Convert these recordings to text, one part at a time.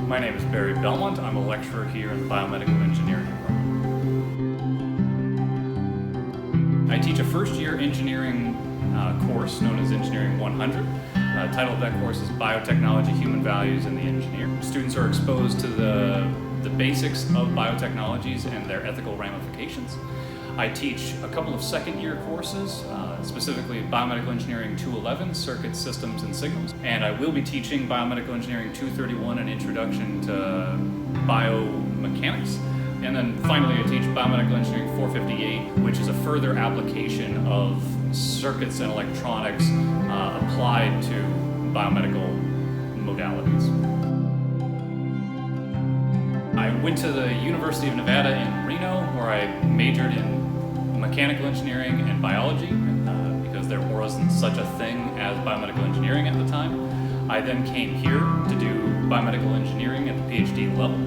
My name is Belmont. I'm a lecturer here in the Biomedical Engineering department. I teach a first-year engineering course known as Engineering 100. The title of that course is Biotechnology, Human Values, and the Engineer. Students are exposed to the basics of biotechnologies and their ethical ramifications. I teach a couple of second-year courses, specifically Biomedical Engineering 211, Circuits, Systems, and Signals. And I will be teaching Biomedical Engineering 231, an Introduction to Biomechanics. And then finally I teach Biomedical Engineering 458, which is a further application of circuits and electronics applied to biomedical modalities. I went to the University of Nevada in Reno, where I majored in mechanical engineering and biology, because there wasn't such a thing as biomedical engineering at the time. I then came here to do biomedical engineering at the PhD level,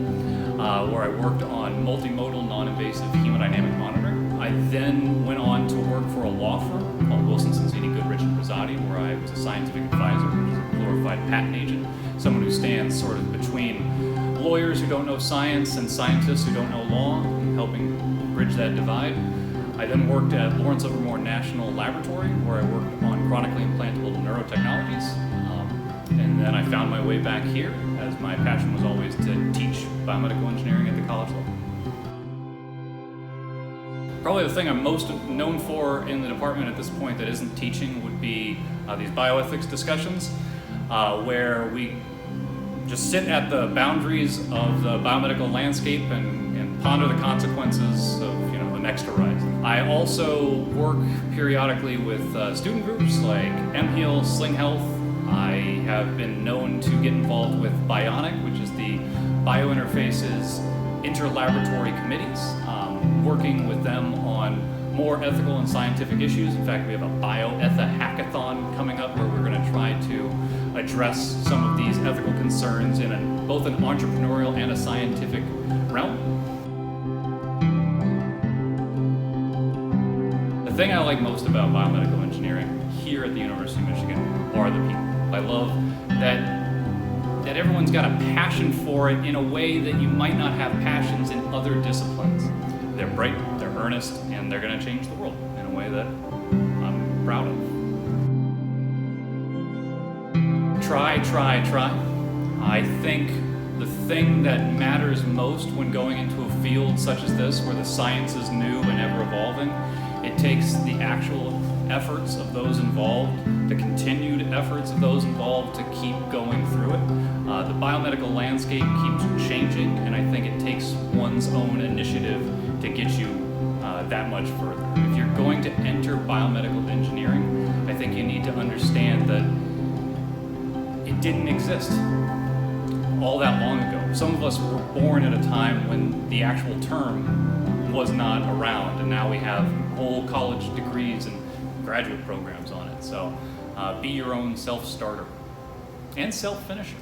where I worked on multimodal non-invasive hemodynamic monitoring. I then went on to work for a law firm called Wilson Sonsini Goodrich and Rosati, where I was a scientific advisor, which is a glorified patent agent, someone who stands sort of between lawyers who don't know science and scientists who don't know law, helping bridge that divide. I then worked at Lawrence Livermore National Laboratory, where I worked on chronically implantable neurotechnologies. And then I found my way back here, as my passion was always to teach biomedical engineering at the college level. Probably the thing I'm most known for in the department at this point that isn't teaching would be these bioethics discussions, where we just sit at the boundaries of the biomedical landscape and ponder the consequences of the next horizon. I also work periodically with student groups like MHeal, Sling Health. I have been known to get involved with Bionic, which is the Biointerfaces Interlaboratory Committees, working with them on more ethical and scientific issues. In fact, we have a Bioetha hackathon coming up where we're going to try to address some of these ethical concerns in both an entrepreneurial and a scientific realm. The thing I like most about biomedical engineering here at the University of Michigan are the people. I love that everyone's got a passion for it in a way that you might not have passions in other disciplines. They're bright, they're earnest, and they're going to change the world in a way that I'm proud of. Try. I think the thing that matters most when going into a field such as this, where the science is new and ever evolving, it takes the actual efforts of those involved, the continued efforts of those involved to keep going through it. The biomedical landscape keeps changing, and I think it takes one's own initiative to get you that much further. If you're going to enter biomedical engineering, I think you need to understand that it didn't exist all that long ago. Some of us were born at a time when the actual term was not around, and now we have whole college degrees and graduate programs on it. So be your own self-starter and self-finisher.